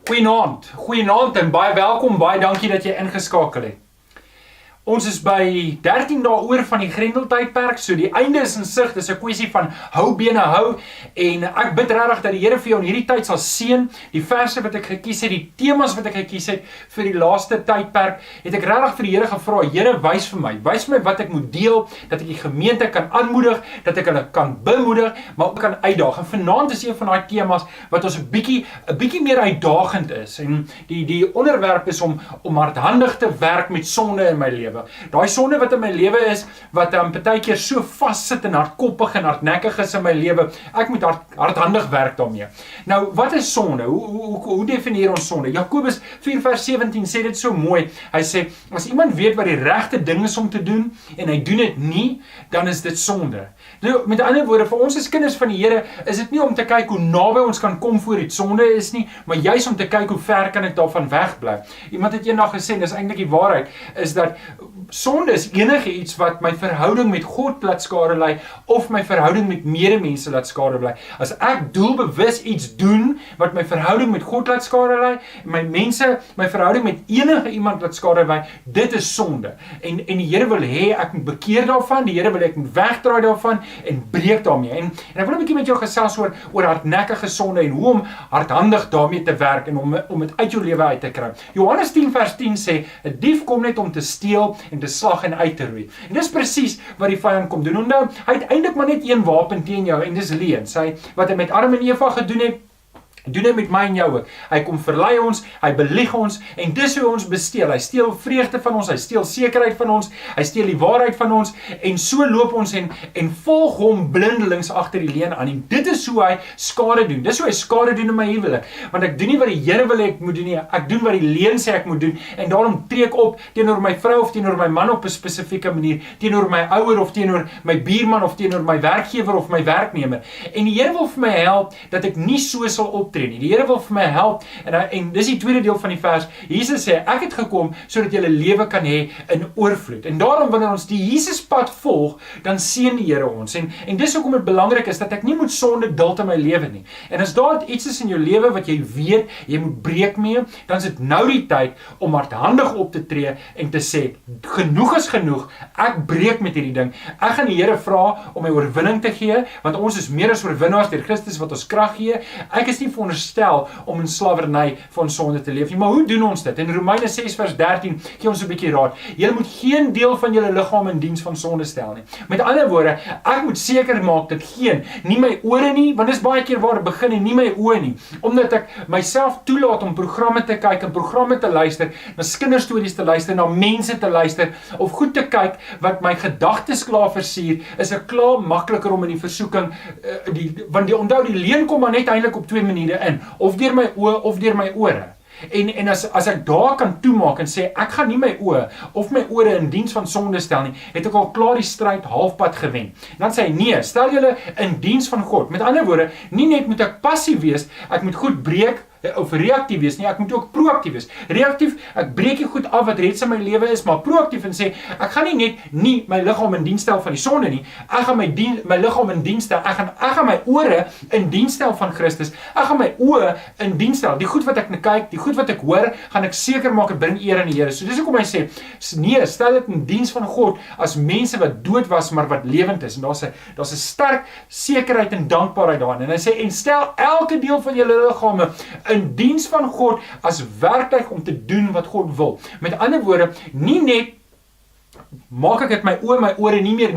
Goeienaand en baie welkom, baie dankie dat jy ingeskakel het. Ons is by 13 dae oor van die Grendeltydperk, so die einde is in sig, dis 'n kwessie van hou bene hou, en ek bid regtig dat die Here vir jou in hierdie tyd sal seën, die verse wat ek gekies het, die temas wat ek gekies het vir die laaste tydperk, het ek regtig vir die Here gevra, Here wys vir my wat ek moet deel, dat ek die gemeente kan aanmoedig, dat ek hulle kan bemoedig, maar ook kan uitdaag, en vanaand is een van daai temas wat ons 'n bietjie meer uitdagend is, en die onderwerp is om hardhandig te werk met sonde in my lewe. Daai sonde wat in my lewe is, wat partykeer so vassit en hardkoppig en hardnekkig is in my lewe, ek moet hardhandig werk daarmee. Nou, wat is sonde? Hoe definieer ons sonde? Jakobus 4 vers 17 sê dit so mooi. Hy sê, as iemand weet wat die regte ding is om te doen, en hy doen dit nie, dan is dit sonde. Nou, met ander woorde, vir ons as kinders van die Here, is dit nie om te kyk hoe naby ons kan kom voor die sonde is nie, maar juist om te kyk hoe ver kan ek daarvan wegbly. Iemand het eendag gesê, dis eintlik die waarheid, is dat sonde is enige iets wat my verhouding met God laat skade lei, of my verhouding met medemense laat skade lei. As ek doelbewus iets doen, wat my verhouding met God laat skade lei, my verhouding met enige iemand laat skade lei, dit is sonde. En die Here wil hê, ek moet bekeer daarvan, die Here wil hê, ek moet wegdraai daarvan, en breek daarmee. En ek wil 'n bietjie met jou gesels oor hardnekkige sonde, en hoe om hardhandig daarmee te werk, en om dit uit jou lewe uit te kry. Johannes 10 vers 10 sê, 'n dief kom net om te steel, en te slag en uit te roei. En dis presies wat die vyand kom doen. Nou, hy het eintlik maar net een wapen teen jou, en dis leuen. Wat hy met Adam en Eva gedoen het, doen hy met my en jou ook. Hy kom verlei ons, hy belieg ons, en dis hoe ons besteel. Hy steel vreugde van ons, hy steel sekerheid van ons, hy steel die waarheid van ons, en so loop ons en volg hom blindelings agter die leuen aan. En dit is hoe hy skade doen. Dis hoe hy skade doen in my huwelik. Want ek doen nie wat die Here wil hê ek moet doen nie, ek doen wat die leuen sê ek moet doen, en daarom tree ek op teenoor my vrou of teenoor my man op 'n spesifieke manier, teenoor my ouer of teenoor my buurman of teenoor my werkgewer of my werknemer. En die Here wil vir my help dat ek nie so sal optree nie. Die Here wil vir my help, en dis die tweede deel van die vers. Jesus sê, ek het gekom sodat jy 'n lewe kan hê in oorvloed. En daarom wanneer ons die Jesuspad volg, dan seën die Here ons. En dis hoekom dit belangrik is dat ek nie moet sonde duld in my lewe nie. En as daar iets is in jou lewe wat jy weet, jy moet breek mee, dan is dit nou die tyd om hardhandig op te tree en te sê, genoeg is genoeg, ek breek met hierdie ding. Ek gaan die Here vra om my oorwinning te gee, want ons is meer as oorwinnaars deur Christus wat ons krag gee. Ek is nie veronderstel om in slawerny van sonde te leef nie. Maar hoe doen ons dit? In Romeine 6 vers 13 gee ons 'n bietjie raad. Julle moet geen deel van julle liggaam in diens van sonde stel nie. Met ander woorde, ek moet seker maak dat nie my ore nie, want dis baie keer waar dit begin, en nie my oë nie. Omdat ek myself toelaat om programme te kyk en programme te luister, na kinderstories te luister, na mense te luister, of goed te kyk wat my gedagtes klaar versier, is ek klaar makliker om in die versoeking, want onthou, die leuen kom maar net eintlik op twee maniere in, of deur my oë of deur my ore. En as ek daar kan toemaak en sê, ek gaan nie my oë of my ore in diens van sonde stel nie, het ek al klaar die stryd halfpad gewen. En dan sê hy, nee, stel julle in diens van God. Met ander woorde, nie net moet ek passief wees, ek moet goed breek, of reaktief wees nie, ek moet ook proaktief wees. Reaktief, ek breek die goed af wat reeds in my lewe is, maar proaktief en sê, ek gaan nie net my liggaam in diens stel van die sonde nie, ek gaan my liggaam in diens stel, ek gaan my ore in diens stel van Christus, ek gaan my oë in diens stel, die goed wat ek kyk, die goed wat ek hoor, gaan ek seker maak, het bring eer aan die Here. So dis hoekom hy sê, nee, stel dit in diens van God, as mense wat dood was, maar wat lewend is, en daar's 'n sterk sekerheid en dankbaarheid daarin, en hy sê, en stel elke deel van julle liggame in diens van God as werktuig om te doen wat God wil. Met ander woorde, nie net maak ek dit my ore nie meer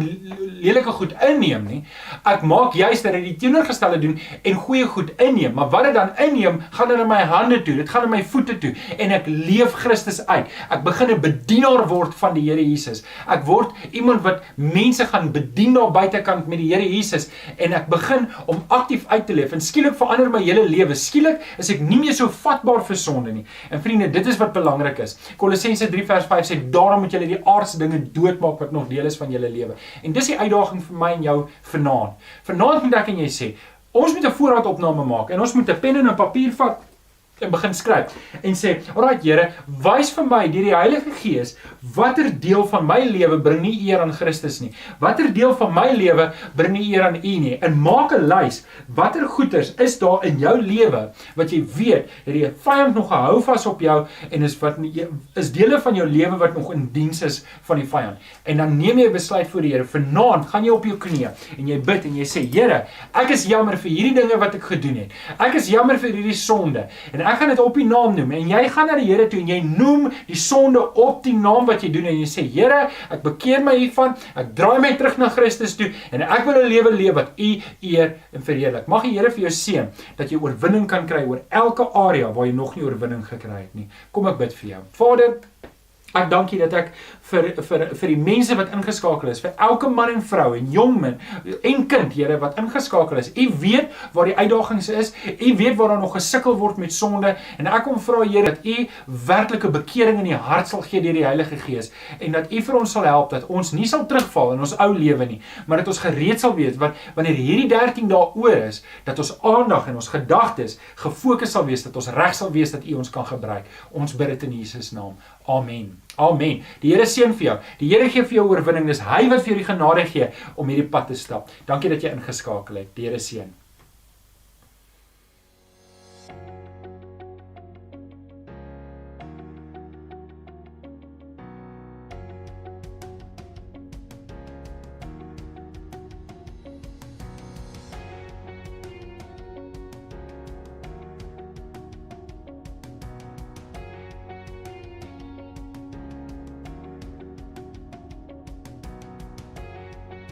lelike goed inneem nie. Ek maak juist dat hy die teenoorgestelde doen en goeie goed inneem. Maar wat dit dan inneem, gaan dit in my hande toe, dit gaan in my voete toe en ek leef Christus uit. Ek begin 'n bedienaar word van die Here Jesus. Ek word iemand wat mense gaan bedien daar buitekant met die Here Jesus en ek begin om aktief uit te leef en skielik verander my hele lewe. Skielik is ek nie meer so vatbaar vir sonde nie. En vriende, dit is wat belangrik is. Kolossense 3 vers 5 sê, daarom moet julle die aardse dinge doodmaak wat nog deel is van julle lewe. En dis die uitdaging vir my en jou vanaand. Vanaand moet ek en jy sê, ons moet 'n voorraadopname maak en ons moet 'n pen en 'n papier vat en begin skryf en sê, alright Here, wys vir my deur die Heilige Gees, watter deel van my lewe bring nie eer aan Christus nie, watter deel van my lewe bring nie eer aan U nie, en maak 'n lys, watter goeders is daar in jou lewe, wat jy weet, het die vyand nog gehou vas op jou, en is dele van jou lewe wat nog in diens is van die vyand, en dan neem jy 'n besluit voor die Here, vanaand gaan jy op jou knieë, en jy bid, en jy sê, Here, ek is jammer vir hierdie dinge wat ek gedoen het, ek is jammer vir hierdie sonde, en ek gaan dit op die naam noem, en jy gaan na die Here toe, en jy noem die sonde op die naam wat jy doen, en jy sê, Here, ek bekeer my hiervan, ek draai my terug na Christus toe, en ek wil 'n lewe leef wat U eer en verheerlik. Mag die Here vir jou seën, dat jy oorwinning kan kry oor elke area waar jy nog nie oorwinning gekry het nie. Kom ek bid vir jou. Vader, ek dank U dat ek vir die mense wat ingeskakel is, vir elke man en vrou en jongman en kind, Here, wat ingeskakel is. U weet waar die uitdagings is, U weet waar daar nog gesukkel word met sonde, en ek kom vra, Here, dat U werklike bekering in die hart sal gee deur die Heilige Gees, en dat U vir ons sal help, dat ons nie sal terugval in ons ou lewe nie, maar dat ons gereed sal wees, wanneer hierdie 13 dae oor is, dat ons aandag en ons gedagtes gefokus sal wees, dat ons reg sal wees, dat U ons kan gebruik. Ons bid dit in Jesus naam. Amen. Amen. Die Here seën vir jou. Die Here gee vir jou oorwinning. Dis hy wat vir jou die genade gee om hierdie pad te stap. Dankie dat jy ingeskakel het. Die Here seën.